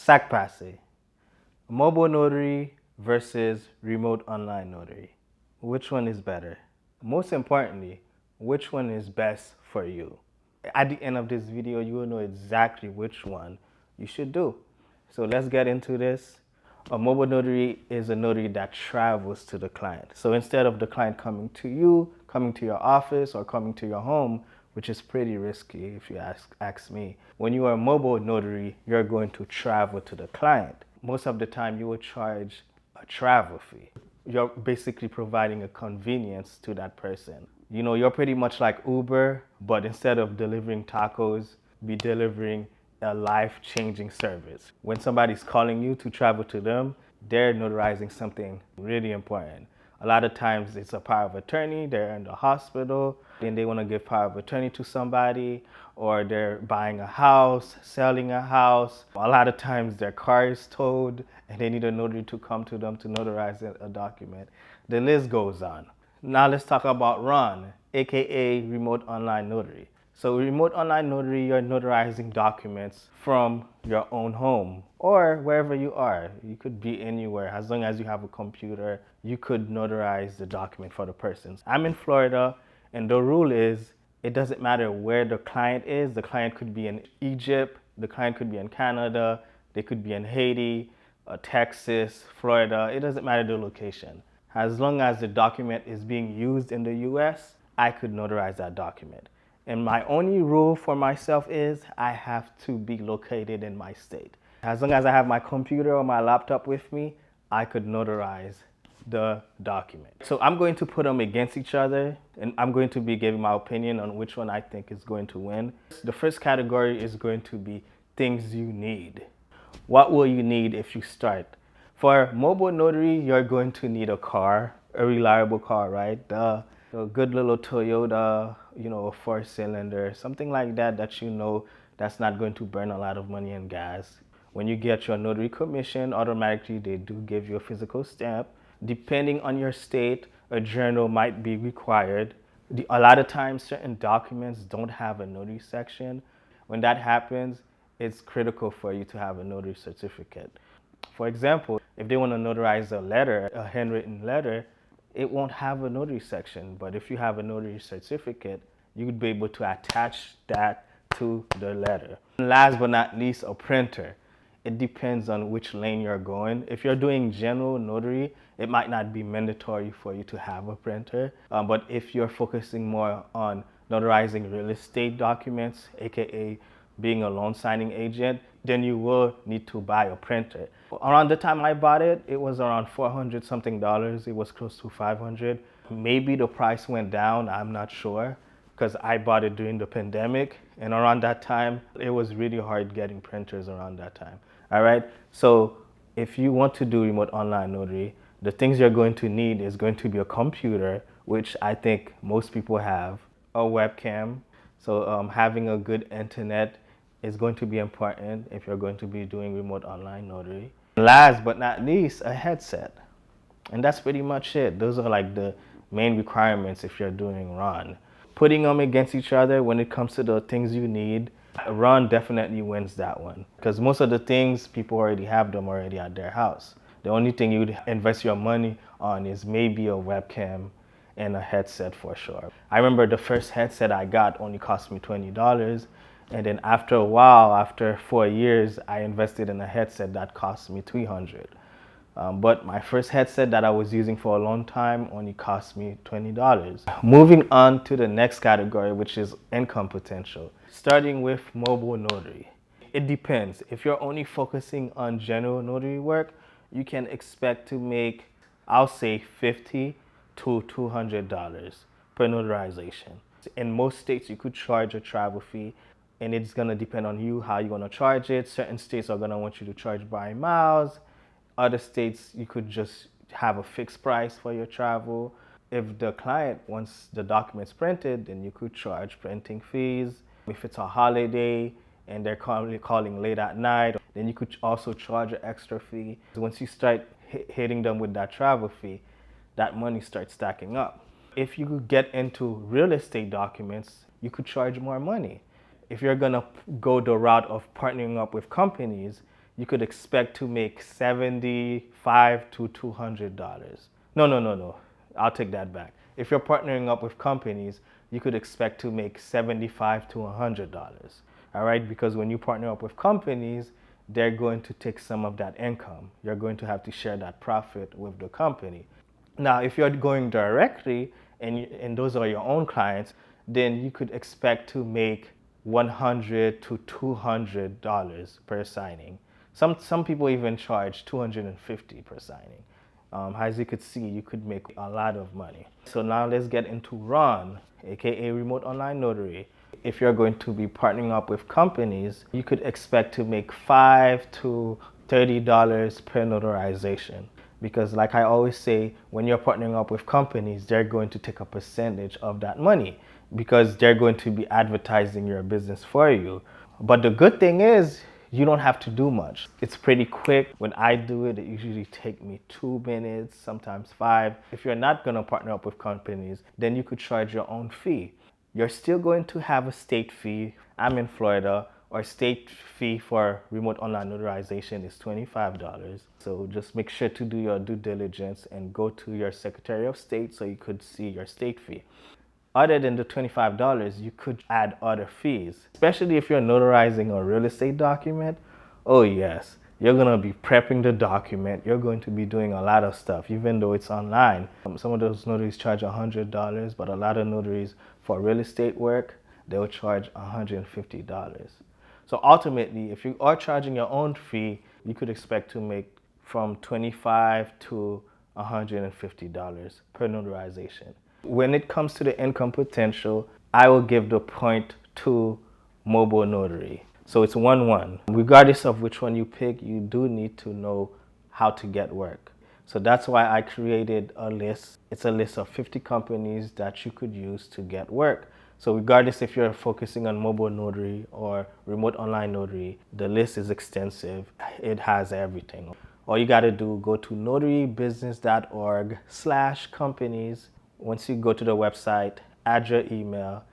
Sac passe. Mobile notary versus remote online notary. Which one is better? Most importantly, which one is best for you? At the end of this video, you will know exactly which one you should do. So let's get into this. A mobile notary is a notary that travels to the client. So instead of the client coming to you, coming to your office, or coming to your home, which is pretty risky if you ask me, when you are a mobile notary, you're going to travel to the client. Most of the time, you will charge a travel fee. You're basically providing a convenience to that person. You know, you're pretty much like Uber, but instead of delivering tacos, be delivering a life-changing service. When somebody's calling you to travel to them, they're notarizing something really important. A lot of times it's a power of attorney, they're in the hospital, and they want to give power of attorney to somebody, or they're buying a house, selling a house. A lot of times their car is towed and they need a notary to come to them to notarize a document. The list goes on. Now let's talk about Ron, aka Remote Online Notary. So remote online notary, you're notarizing documents from your own home or wherever you are. You could be anywhere. As long as you have a computer, you could notarize the document for the person. I'm in Florida, and the rule is it doesn't matter where the client is. The client could be in Egypt, the client could be in Canada, they could be in Haiti, Texas, Florida. It doesn't matter the location. As long as the document is being used in the US, I could notarize that document. And my only rule for myself is I have to be located in my state. As long as I have my computer or my laptop with me, I could notarize the document. So I'm going to put them against each other, and I'm going to be giving my opinion on which one I think is going to win. The first category is going to be things you need. What will you need if you start? For mobile notary, you're going to need a car, a reliable car, right? A good little Toyota, you know, a 4-cylinder, something like that that you know that's not going to burn a lot of money and gas. When you get your notary commission, automatically they do give you a physical stamp. Depending on your state, a journal might be required. A lot of times, certain documents don't have a notary section. When that happens, it's critical for you to have a notary certificate. For example, if they want to notarize a letter, a handwritten letter, it won't have a notary section. But if you have a notary certificate, you would be able to attach that to the letter. And last but not least, a printer. It depends on which lane you're going. If you're doing general notary, it might not be mandatory for you to have a printer. But if you're focusing more on notarizing real estate documents, aka being a loan signing agent, then you will need to buy a printer. Around the time I bought it, it was around $400 something. It was close to 500. Maybe the price went down, I'm not sure, because I bought it during the pandemic, and around that time, it was really hard getting printers around that time. All right, so if you want to do remote online notary, the things you're going to need is going to be a computer, which I think most people have, a webcam. So having a good internet is going to be important if you're going to be doing remote online notary. Last but not least, a headset. And that's pretty much it. Those are like the main requirements if you're doing RON. Putting them against each other when it comes to the things you need, RON definitely wins that one. Because most of the things, people already have them already at their house. The only thing you'd invest your money on is maybe a webcam and a headset for sure. I remember the first headset I got only cost me $20. And then after a while, after 4 years, I invested in a headset that cost me $300. But my first headset that I was using for a long time only cost me $20. Moving on to the next category, which is income potential. Starting with mobile notary. It depends. If you're only focusing on general notary work, you can expect to make, I'll say, $50 to $200 per notarization. In most states, you could charge a travel fee, and it's gonna depend on you how you're gonna charge it. Certain states are gonna want you to charge by miles. Other states, you could just have a fixed price for your travel. If the client wants the documents printed, then you could charge printing fees. If it's a holiday and they're calling late at night, then you could also charge an extra fee. Once you start hitting them with that travel fee, that money starts stacking up. If you get into real estate documents, you could charge more money. If you're gonna go the route of partnering up with companies, you could expect to make $75 to $200. No, no, no, no. I'll take that back. If you're partnering up with companies, you could expect to make $75 to $100. All right, because when you partner up with companies, they're going to take some of that income. You're going to have to share that profit with the company. Now, if you're going directly and those are your own clients, then you could expect to make $100 to $200 per signing. Some people even charge $250 per signing. As you could see, you could make a lot of money. So now let's get into Ron, aka Remote Online Notary. If you're going to be partnering up with companies, you could expect to make $5 to $30 per notarization. Because like I always say, when you're partnering up with companies, they're going to take a percentage of that money because they're going to be advertising your business for you. But the good thing is, you don't have to do much. It's pretty quick. When I do it, it usually takes me 2 minutes, sometimes 5. If you're not gonna partner up with companies, then you could charge your own fee. You're still going to have a state fee. I'm in Florida. Our state fee for remote online notarization is $25. So just make sure to do your due diligence and go to your Secretary of State so you could see your state fee. Other than the $25, you could add other fees, especially if you're notarizing a real estate document. Oh yes, you're gonna be prepping the document. You're going to be doing a lot of stuff, even though it's online. Some of those notaries charge $100, but a lot of notaries for real estate work, they'll charge $150. So ultimately, if you are charging your own fee, you could expect to make from $25 to $150 per notarization. When it comes to the income potential, I will give the point to Mobile Notary. So it's 1-1. Regardless of which one you pick, you do need to know how to get work. So that's why I created a list. It's a list of 50 companies that you could use to get work. So regardless if you're focusing on Mobile Notary or Remote Online Notary, the list is extensive. It has everything. All you gotta do, go to notarybusiness.org/companies. Once you go to the website, add your email.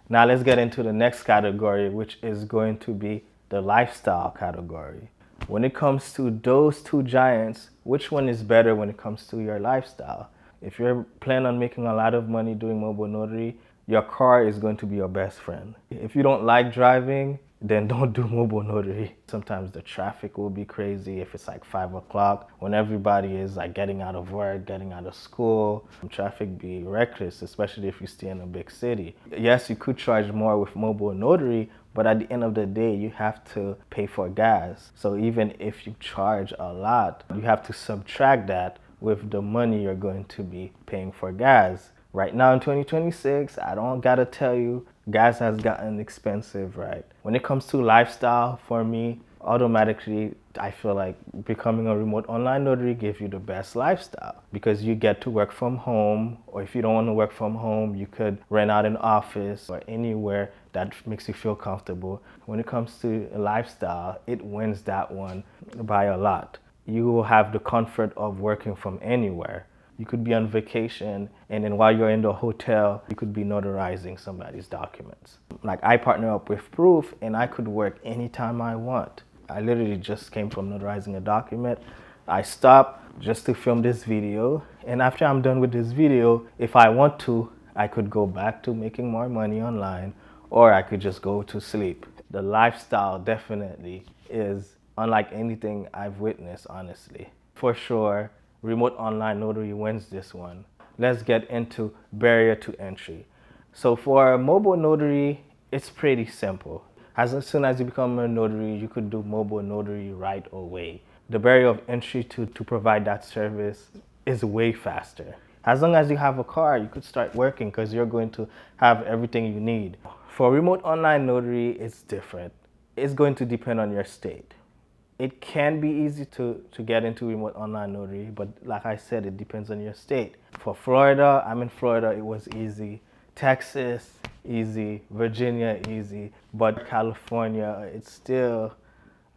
Now let's get into the next category, which is going to be the lifestyle category. When it comes to those two giants, which one is better when it comes to your lifestyle? If you're planning on making a lot of money doing mobile notary, your car is going to be your best friend. If you don't like driving, then don't do mobile notary. Sometimes the traffic will be crazy if it's like 5 o'clock when everybody is like getting out of work, getting out of school. Traffic be reckless, especially if you stay in a big city. Yes, you could charge more with mobile notary, but at the end of the day, you have to pay for gas. So even if you charge a lot, you have to subtract that with the money you're going to be paying for gas. Right now in 2026, I don't gotta tell you, gas has gotten expensive, right? When it comes to lifestyle, for me, automatically, I feel like becoming a remote online notary gives you the best lifestyle because you get to work from home, or if you don't want to work from home, you could rent out an office or anywhere that makes you feel comfortable. When it comes to lifestyle, it wins that one by a lot. You will have the comfort of working from anywhere. You could be on vacation, and then while you're in the hotel, you could be notarizing somebody's documents. Like I partner up with Proof, and I could work anytime I want. I literally just came from notarizing a document. I stopped just to film this video, and after I'm done with this video, if I want to, I could go back to making more money online, or I could just go to sleep. The lifestyle definitely is unlike anything I've witnessed, honestly. For sure, Remote Online Notary wins this one. Let's get into barrier to entry. So for mobile notary, it's pretty simple. As soon as you become a notary, you could do mobile notary right away. The barrier of entry to provide that service is way faster. As long as you have a car, you could start working because you're going to have everything you need. For remote online notary, it's different. It's going to depend on your state. It can be easy to get into remote online notary, but like I said, it depends on your state. For Florida, I'm in Florida, it was easy. Texas, easy. Virginia, easy. But California, it's still,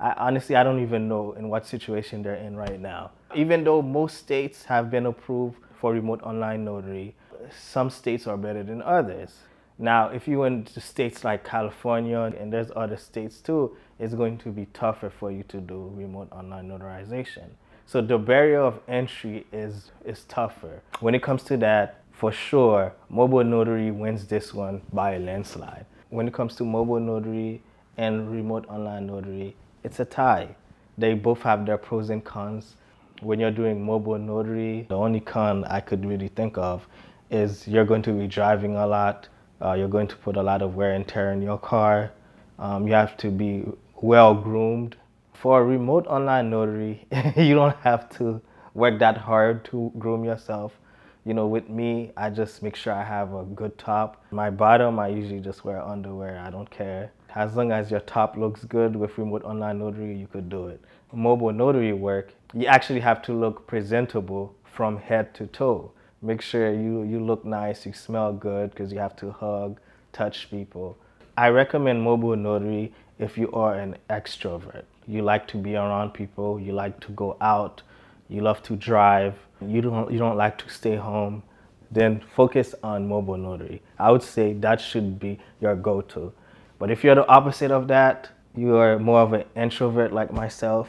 honestly, I don't even know in what situation they're in right now. Even though most states have been approved for remote online notary, some states are better than others. Now, if you went to states like California, and there's other states too, it's going to be tougher for you to do remote online notarization. So the barrier of entry is tougher. When it comes to that, for sure, mobile notary wins this one by a landslide. When it comes to mobile notary and remote online notary, it's a tie. They both have their pros and cons. When you're doing mobile notary, the only con I could really think of is you're going to be driving a lot. You're going to put a lot of wear and tear in your car. You have to be well groomed. For a remote online notary, you don't have to work that hard to groom yourself. With me, I just make sure I have a good top. My bottom, I usually just wear underwear. I don't care. As long as your top looks good with remote online notary, you could do it. Mobile notary work, you actually have to look presentable from head to toe. Make sure you look nice, you smell good, because you have to hug, touch people. I recommend mobile notary if you are an extrovert. You like to be around people, you like to go out, you love to drive, you don't like to stay home, then focus on mobile notary. I would say that should be your go-to. But if you're the opposite of that, you are more of an introvert like myself,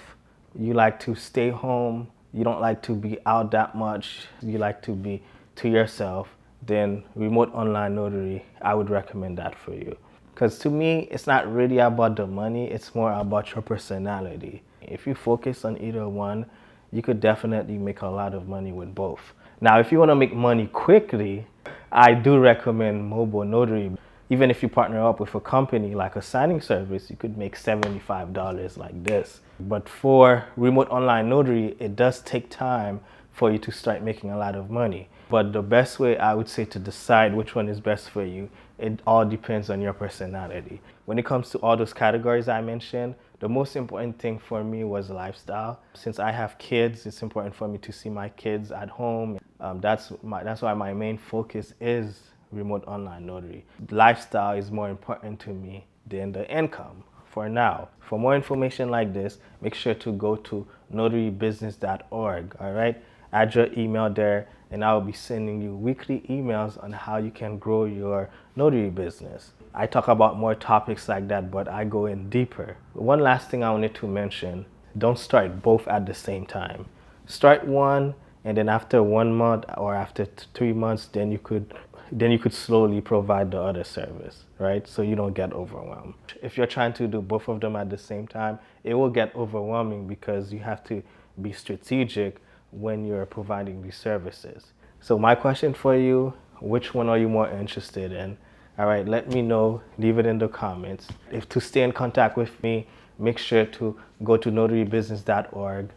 you like to stay home, you don't like to be out that much, you like to be to yourself, then remote online notary, I would recommend that for you. Because to me, it's not really about the money, it's more about your personality. If you focus on either one, you could definitely make a lot of money with both. Now, if you want to make money quickly, I do recommend mobile notary. Even if you partner up with a company like a signing service, you could make $75 like this. But for remote online notary, it does take time for you to start making a lot of money. But the best way I would say to decide which one is best for you, it all depends on your personality. When it comes to all those categories I mentioned, the most important thing for me was lifestyle. Since I have kids, it's important for me to see my kids at home. That's why my main focus is remote online notary. Lifestyle is more important to me than the income for now. For more information like this, make sure to go to notarybusiness.org, all right? Add your email there, and I will be sending you weekly emails on how you can grow your notary business. I talk about more topics like that, but I go in deeper. One last thing I wanted to mention, don't start both at the same time. Start one, and then after 1 month or after 3 months, then you could slowly provide the other service, right? So you don't get overwhelmed. If you're trying to do both of them at the same time, it will get overwhelming because you have to be strategic when you're providing these services. So my question for you, which one are you more interested in? All right, let me know, leave it in the comments. If to stay in contact with me, make sure to go to notarybusiness.org.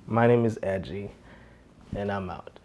My name is Edgy, and I'm out.